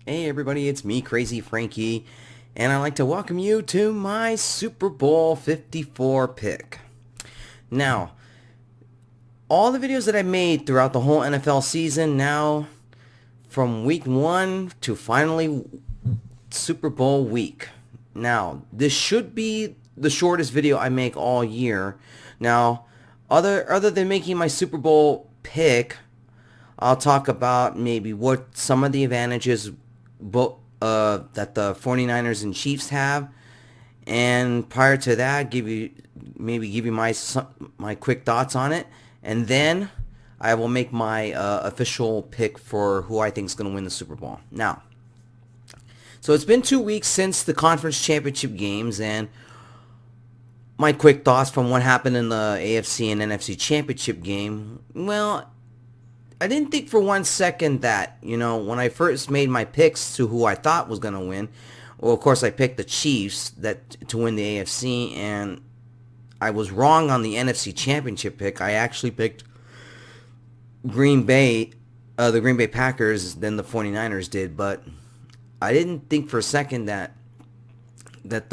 Hey everybody, it's me, Crazyfrankie, and I'd like to welcome you to my Super Bowl 54 pick. Now, all the videos that I made throughout the whole NFL season, now from week 1 to finally Super Bowl week. Now, this should be the shortest video I make all year. Now, other than making my Super Bowl pick, I'll talk about maybe what some of the advantages that the 49ers and Chiefs have, and prior to that, give you my quick thoughts on it, and then I will make my official pick for who I think is going to win the Super Bowl. Now, so it's been 2 weeks since the conference championship games, and my quick thoughts from what happened in the AFC and NFC championship game. Well, I didn't think for 1 second that, when I first made my picks to who I thought was going to win, well, of course, I picked the Chiefs to win the AFC, and I was wrong on the NFC championship pick. I actually picked the Green Bay Packers than the 49ers did, but I didn't think for a second that the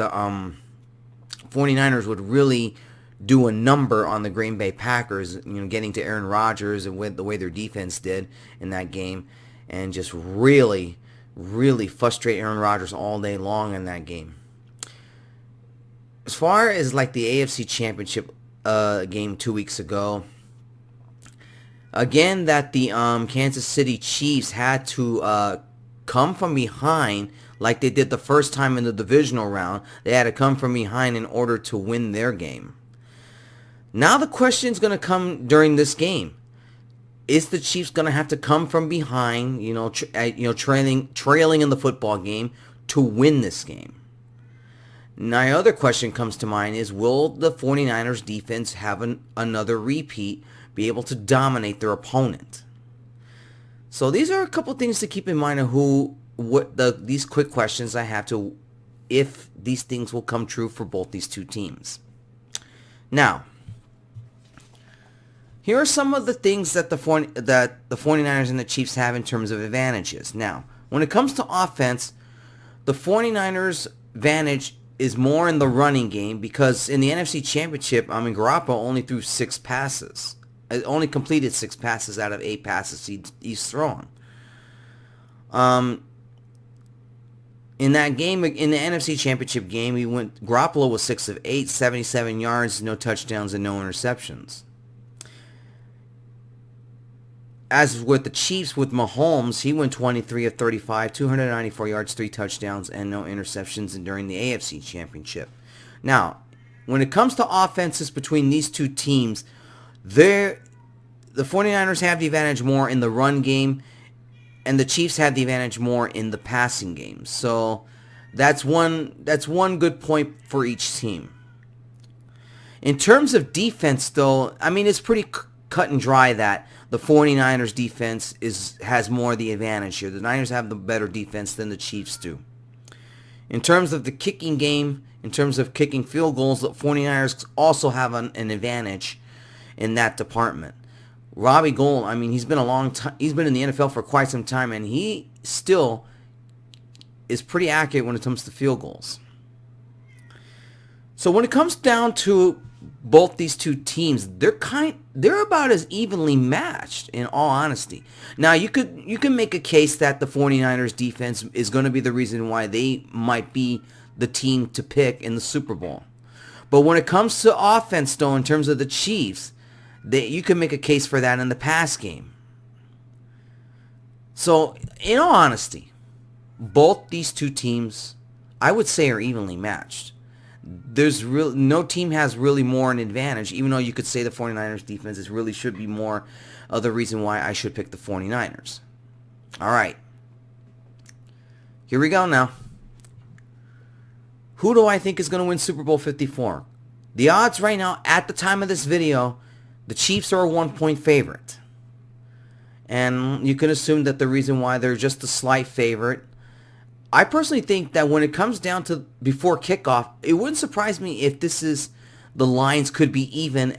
49ers would really do a number on the Green Bay Packers, getting to Aaron Rodgers and with the way their defense did in that game, and just really, really frustrate Aaron Rodgers all day long in that game. As far as like the AFC Championship game 2 weeks ago, again that the Kansas City Chiefs had to come from behind like they did the first time in the divisional round. They had to come from behind in order to win their game. Now the question is going to come during this game. Is the Chiefs going to have to come from behind, trailing in the football game to win this game? My other question comes to mind is, will the 49ers defense have another repeat, be able to dominate their opponent? So these are a couple things to keep in mind of these quick questions I have to, if these things will come true for both these two teams. Now, here are some of the things that the 49ers and the Chiefs have in terms of advantages. Now, when it comes to offense, the 49ers' advantage is more in the running game, because in the NFC Championship, Garoppolo only threw 6 passes. Only completed 6 passes out of 8 passes he's thrown. In that game, in the NFC Championship game, Garoppolo was 6 of 8, 77 yards, no touchdowns, and no interceptions. As with the Chiefs, with Mahomes, he went 23 of 35, 294 yards, 3 touchdowns, and no interceptions during the AFC Championship. Now, when it comes to offenses between these two teams, the 49ers have the advantage more in the run game, and the Chiefs have the advantage more in the passing game. So that's one good point for each team. In terms of defense, though, it's pretty cut and dry that the 49ers defense has more of the advantage here. The Niners have the better defense than the Chiefs do. In terms of the kicking game, in terms of kicking field goals, the 49ers also have an advantage in that department. Robbie Gould, he's been he's been in the NFL for quite some time, and he still is pretty accurate when it comes to field goals. So when it comes down to both these two teams, they're about as evenly matched, in all honesty. Now, you can make a case that the 49ers defense is going to be the reason why they might be the team to pick in the Super Bowl. But when it comes to offense, though, in terms of the Chiefs, you can make a case for that in the pass game. So, in all honesty, both these two teams, I would say, are evenly matched. No team has really more an advantage, even though you could say the 49ers defense should be more of the reason why I should pick the 49ers. All right. Here we go now. Who do I think is going to win Super Bowl 54? The odds right now, at the time of this video, the Chiefs are a 1-point favorite. And you can assume that the reason why they're just a slight favorite, I personally think that when it comes down to before kickoff, it wouldn't surprise me if the lines could be even,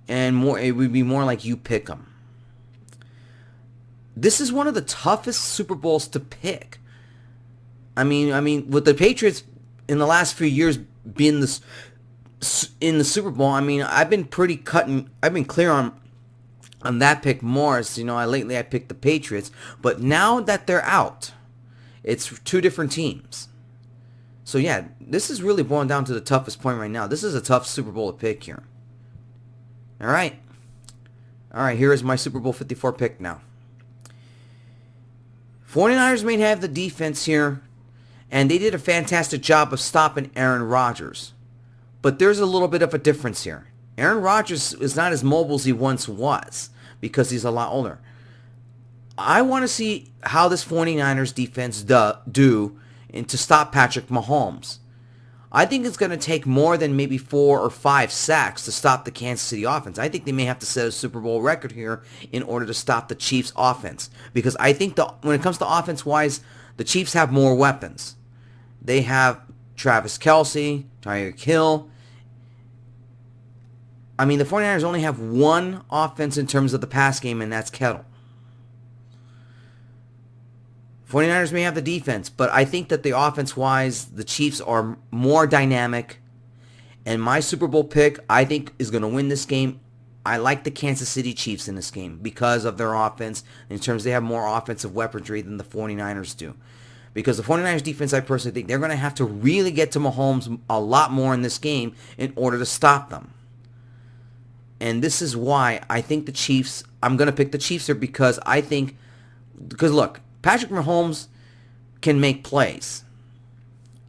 and more. It would be more like you pick them. this is one of the toughest Super Bowls to pick. I mean, with the Patriots in the last few years being this in the Super Bowl, I mean, I've been clear on that pick more. As you know, lately I picked the Patriots, but now that they're out, it's two different teams. So yeah, this is really boiling down to the toughest point right now. This is a tough Super Bowl to pick here. All right, here is my Super Bowl 54 pick now. 49ers may have the defense here, and they did a fantastic job of stopping Aaron Rodgers. But there's a little bit of a difference here. Aaron Rodgers is not as mobile as he once was because he's a lot older. I want to see how this 49ers defense do and to stop Patrick Mahomes. I think it's going to take more than maybe 4 or 5 sacks to stop the Kansas City offense. I think they may have to set a Super Bowl record here in order to stop the Chiefs offense. Because I think when it comes to offense-wise, the Chiefs have more weapons. They have Travis Kelce, Tyreek Hill. I mean, the 49ers only have one offense in terms of the pass game, and that's Kittle. 49ers may have the defense, but I think that the offense-wise, the Chiefs are more dynamic. And my Super Bowl pick, I think, is going to win this game. I like the Kansas City Chiefs in this game because of their offense. In terms, they have more offensive weaponry than the 49ers do. Because the 49ers defense, I personally think they're going to have to really get to Mahomes a lot more in this game in order to stop them. And this is why I think the Chiefs, I'm going to pick the Chiefs here because look, Patrick Mahomes can make plays.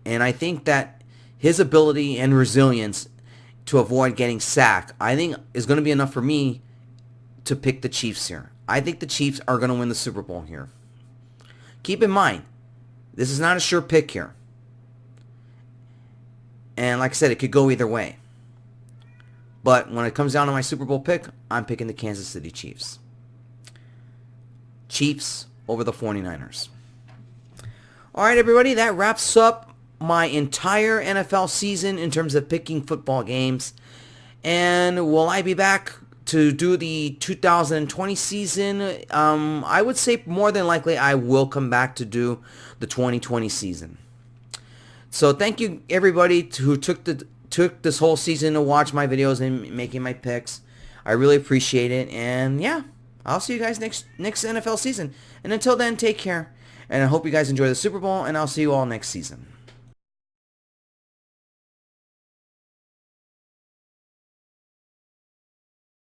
And I think that his ability and resilience to avoid getting sacked, I think is going to be enough for me to pick the Chiefs here. I think the Chiefs are going to win the Super Bowl here. Keep in mind, this is not a sure pick here. And like I said, it could go either way. But when it comes down to my Super Bowl pick, I'm picking the Kansas City Chiefs. Chiefs over the 49ers. All right, everybody, that wraps up my entire NFL season in terms of picking football games. And will I be back to do the 2020 season? I would say more than likely I will come back to do the 2020 season. So thank you, everybody, who took this whole season to watch my videos and making my picks. I really appreciate it. And yeah, I'll see you guys next NFL season. And until then, take care. And I hope you guys enjoy the Super Bowl, and I'll see you all next season.